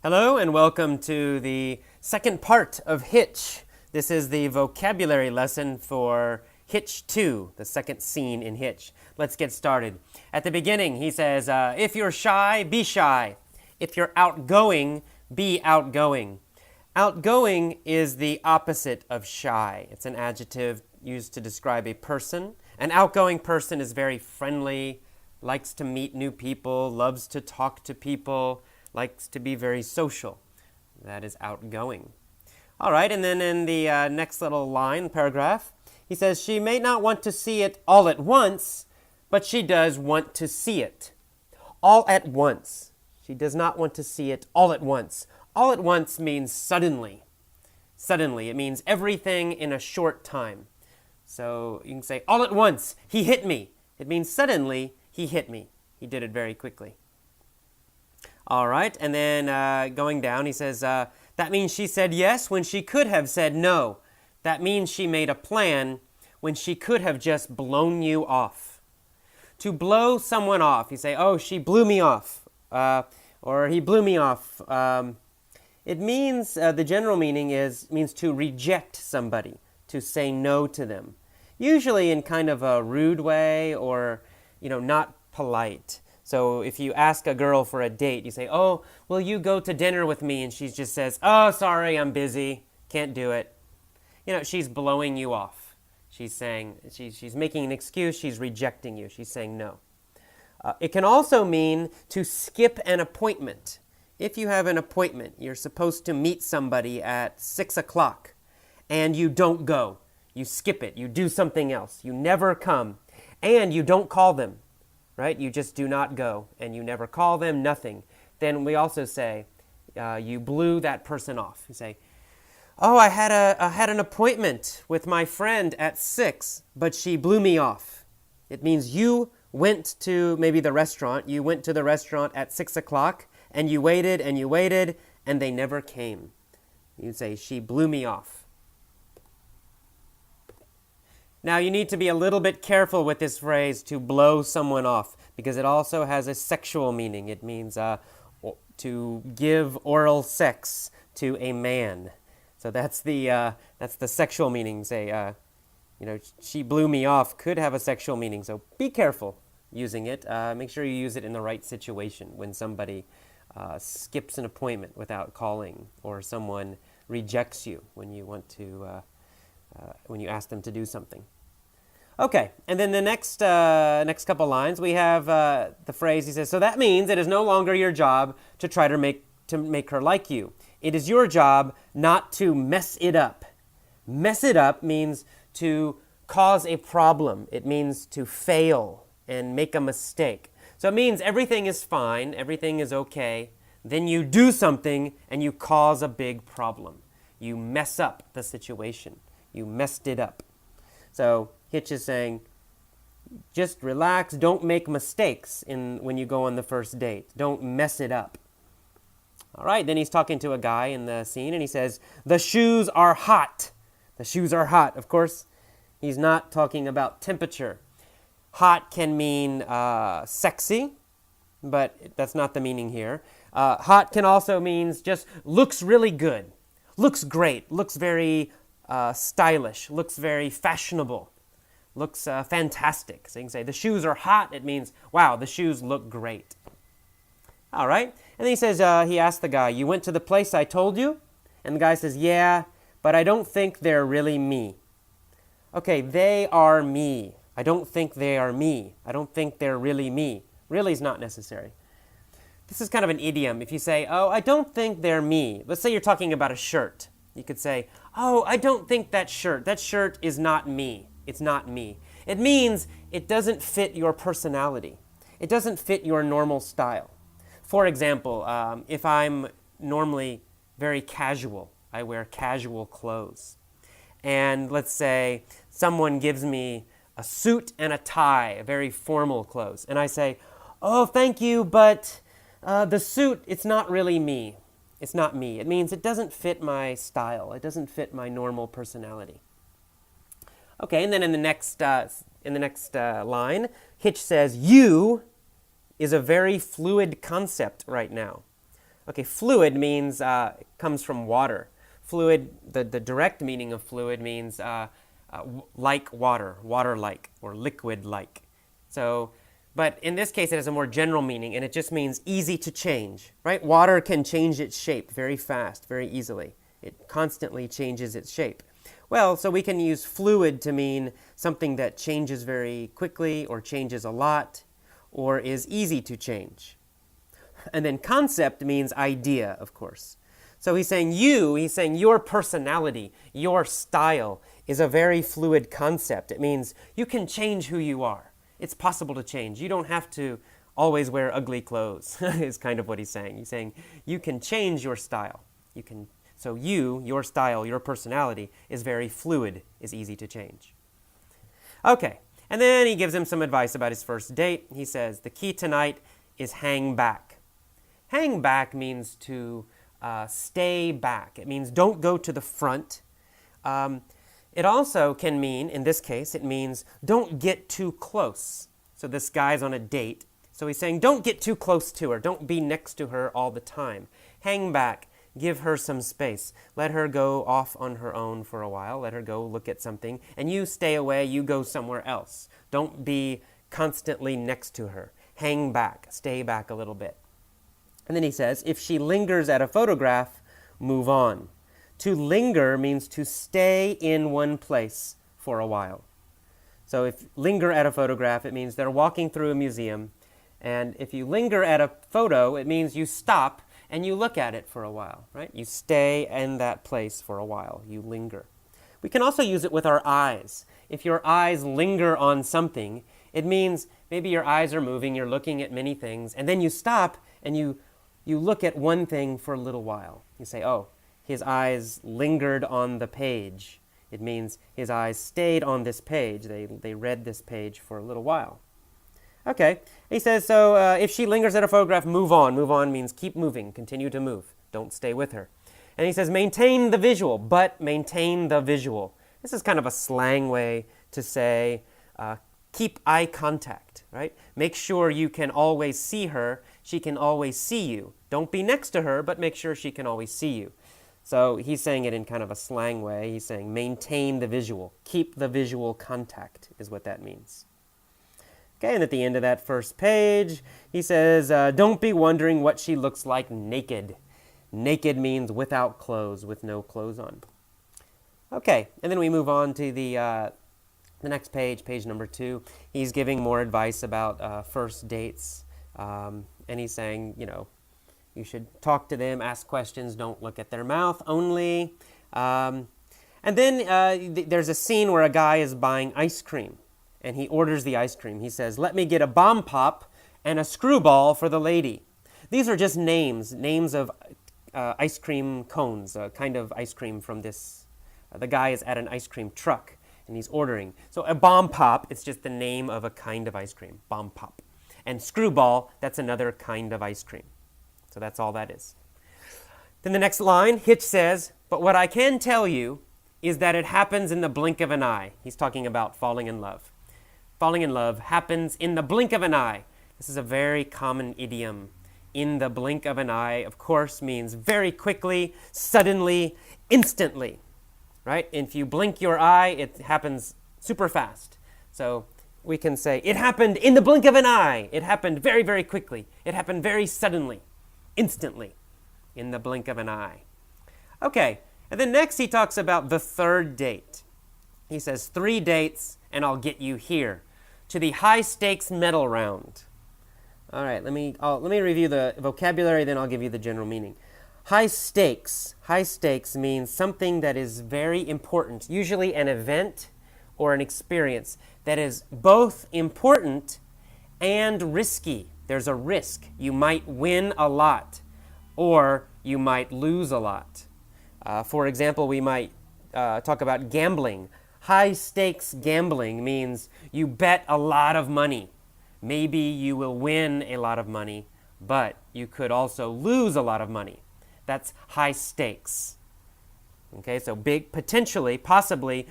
Hello and welcome to the second part of Hitch. This is the vocabulary lesson for Hitch 2, the second scene in Hitch. Let's get started. At the beginning, he says, if you're shy, be shy. If you're outgoing, be outgoing. Outgoing is the opposite of shy. It's an adjective used to describe a person. An outgoing person is very friendly, likes to meet new people, loves to talk to people, likes to be very social. That is outgoing. All right, and then in the next little line, paragraph, he says, she may not want to see it all at once, but she does want to see it. All at once. She does not want to see it all at once. All at once means suddenly. Suddenly. It means everything in a short time. So you can say, all at once, he hit me. It means suddenly, he hit me. He did it very quickly. All right, and then going down, he says, that means she said yes when she could have said no. That means she made a plan when she could have just blown you off. To blow someone off, you say, oh, she blew me off, or he blew me off. It means, the general meaning means to reject somebody, to say no to them. Usually in kind of a rude way or, not polite. So if you ask a girl for a date, you say, oh, will you go to dinner with me? And she just says, oh, sorry, I'm busy, can't do it. She's blowing you off. She's saying, she's making an excuse, she's rejecting you, she's saying no. It can also mean to skip an appointment. If you have an appointment, you're supposed to meet somebody at 6 o'clock, and you don't go. You skip it, you do something else, you never come, and you don't call them. Right? You just do not go, and you never call them, nothing. Then we also say, you blew that person off. You say, oh, I had an appointment with my friend at 6, but she blew me off. It means you went to maybe the restaurant. You went to the restaurant at 6 o'clock, and you waited, and they never came. You say, she blew me off. Now, you need to be a little bit careful with this phrase, to blow someone off, because it also has a sexual meaning. It means to give oral sex to a man. So that's the sexual meaning. Say, she blew me off could have a sexual meaning. So be careful using it. Make sure you use it in the right situation when somebody skips an appointment without calling, or someone rejects you when you want to. When you ask them to do something. Okay, and then the next couple lines, we have the phrase, he says, so that means it is no longer your job to try to make her like you. It is your job not to mess it up. Mess it up means to cause a problem. It means to fail and make a mistake. So it means everything is fine, everything is okay. Then you do something and you cause a big problem. You mess up the situation. You messed it up. So Hitch is saying, just relax, don't make mistakes when you go on the first date. Don't mess it up. All right, then he's talking to a guy in the scene, and he says, the shoes are hot. The shoes are hot. Of course, he's not talking about temperature. Hot can mean sexy, but that's not the meaning here. Hot can also mean just looks really good, looks great, looks very stylish, looks very fashionable, looks fantastic. So you can say, the shoes are hot. It means, wow, the shoes look great. All right. And then he says, he asked the guy, you went to the place I told you? And the guy says, yeah, but I don't think they're really me. Okay, they are me. I don't think they are me. I don't think they're really me. Really is not necessary. This is kind of an idiom. If you say, oh, I don't think they're me. Let's say you're talking about a shirt. You could say, oh, I don't think that shirt is not me. It's not me. It means it doesn't fit your personality. It doesn't fit your normal style. For example, if I'm normally very casual, I wear casual clothes. And let's say someone gives me a suit and a tie, very formal clothes. And I say, oh, thank you, but the suit, it's not really me. It's not me. It means it doesn't fit my style. It doesn't fit my normal personality. Okay, and then in the next line, Hitch says, you is a very fluid concept right now. Okay, fluid means, comes from water. Fluid, the direct meaning of fluid means like water, water-like, or liquid-like. So, but in this case, it has a more general meaning, and it just means easy to change, right? Water can change its shape very fast, very easily. It constantly changes its shape. Well, so we can use fluid to mean something that changes very quickly, or changes a lot, or is easy to change. And then concept means idea, of course. So he's saying your personality, your style is a very fluid concept. It means you can change who you are. It's possible to change. You don't have to always wear ugly clothes, is kind of what he's saying. He's saying you can change your style. So your style, your personality is very fluid, is easy to change. Okay, and then he gives him some advice about his first date. He says, the key tonight is hang back. Hang back means to stay back. It means don't go to the front. It also can mean, in this case, it means don't get too close. So this guy's on a date. So he's saying don't get too close to her. Don't be next to her all the time. Hang back. Give her some space. Let her go off on her own for a while. Let her go look at something. And you stay away. You go somewhere else. Don't be constantly next to her. Hang back. Stay back a little bit. And then he says, if she lingers at a photograph, move on. To linger means to stay in one place for a while. So if linger at a photograph, it means they're walking through a museum. And if you linger at a photo, it means you stop and you look at it for a while, right? You stay in that place for a while. You linger. We can also use it with our eyes. If your eyes linger on something, it means maybe your eyes are moving, you're looking at many things, and then you stop and you look at one thing for a little while. You say, oh, his eyes lingered on the page. It means his eyes stayed on this page. They read this page for a little while. Okay, he says, so if she lingers at a photograph, move on. Move on means keep moving, continue to move. Don't stay with her. And he says, maintain the visual, but maintain the visual. This is kind of a slang way to say keep eye contact, right? Make sure you can always see her. She can always see you. Don't be next to her, but make sure she can always see you. So he's saying it in kind of a slang way. He's saying maintain the visual. Keep the visual contact is what that means. Okay, and at the end of that first page, he says, don't be wondering what she looks like naked. Naked means without clothes, with no clothes on. Okay, and then we move on to the next page, page number 2. He's giving more advice about first dates. And he's saying, you should talk to them, ask questions, don't look at their mouth only. And then there's a scene where a guy is buying ice cream. And he orders the ice cream. He says, let me get a bomb pop and a screwball for the lady. These are just names of ice cream cones, a kind of ice cream from this. The guy is at an ice cream truck, and he's ordering. So a bomb pop, it's just the name of a kind of ice cream, bomb pop. And screwball, that's another kind of ice cream. So that's all that is. Then the next line, Hitch says, but what I can tell you is that it happens in the blink of an eye. He's talking about falling in love. Falling in love happens in the blink of an eye. This is a very common idiom. In the blink of an eye, of course, means very quickly, suddenly, instantly, right? If you blink your eye, it happens super fast. So we can say, it happened in the blink of an eye. It happened very, very quickly. It happened very suddenly, instantly, in the blink of an eye. Okay, and then next he talks about the third date. He says, 3 dates and I'll get you here. To the high-stakes medal round. All right, let me review the vocabulary, then I'll give you the general meaning. High stakes. High stakes means something that is very important, usually an event or an experience that is both important and risky. There's a risk. You might win a lot, or you might lose a lot. For example, we might talk about gambling. High-stakes gambling means you bet a lot of money. Maybe you will win a lot of money, but you could also lose a lot of money. That's high stakes. Okay, so big, potentially, possibly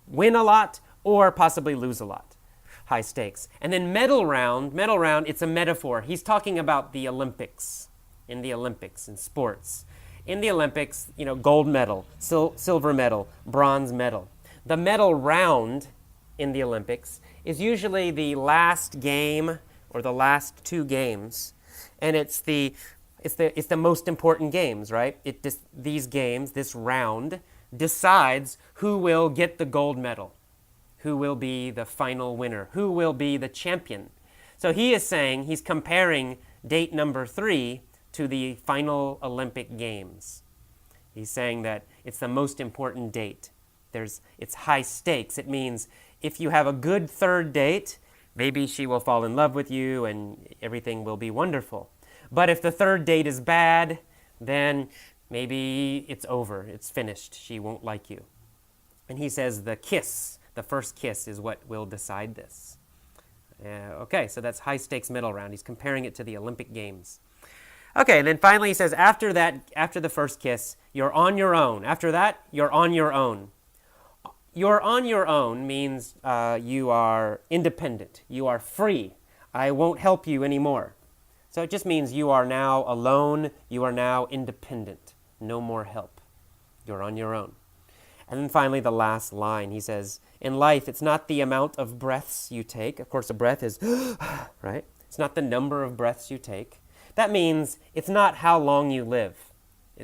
win a lot or possibly lose a lot. High stakes. And then medal round, it's a metaphor. He's talking about the Olympics. in the Olympics, in sports. In the Olympics, gold medal, silver medal, bronze medal. The medal round in the Olympics is usually the last game or the last two games, and it's the most important games, right? These games, this round, decides who will get the gold medal, who will be the final winner, who will be the champion. So he is saying, he's comparing date number 3 to the final Olympic Games. He's saying that it's the most important date. It's high stakes. It means if you have a good third date, maybe she will fall in love with you and everything will be wonderful. But if the third date is bad, then maybe it's over. It's finished. She won't like you. And he says the first kiss is what will decide this. Okay, so that's high stakes medal round. He's comparing it to the Olympic Games. Okay, and then finally he says after the first kiss, you're on your own. After that, you're on your own. You're on your own means you are independent. You are free. I won't help you anymore. So it just means you are now alone. You are now independent. No more help. You're on your own. And then finally, the last line, he says, in life, it's not the amount of breaths you take. Of course, a breath is, right? It's not the number of breaths you take. That means it's not how long you live.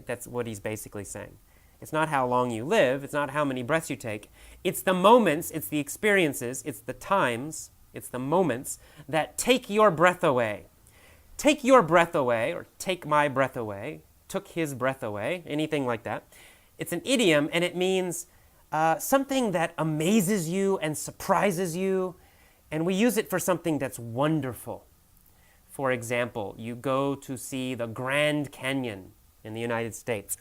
That's what he's basically saying. It's not how long you live. It's not how many breaths you take. It's the moments, it's the experiences, it's the times, it's the moments that take your breath away. Take your breath away, or take my breath away, took his breath away, anything like that. It's an idiom, and it means something that amazes you and surprises you, and we use it for something that's wonderful. For example, you go to see the Grand Canyon in the United States.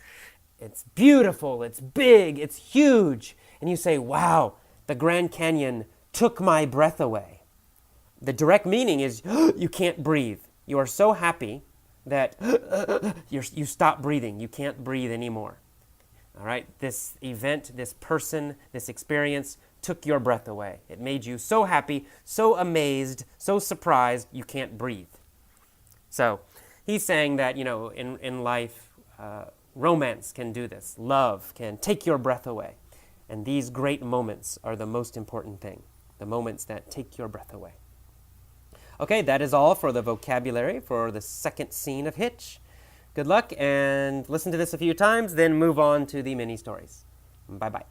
It's beautiful, it's big, it's huge, and you say, wow, the Grand Canyon took my breath away. The direct meaning is you can't breathe. You are so happy that you stop breathing. You can't breathe anymore. All right? This event, this person, this experience took your breath away. It made you so happy, so amazed, so surprised, you can't breathe. So he's saying that, in life, romance can do this. Love can take your breath away. And these great moments are the most important thing, the moments that take your breath away. Okay, that is all for the vocabulary for the second scene of Hitch. Good luck, and listen to this a few times, then move on to the mini stories. Bye-bye.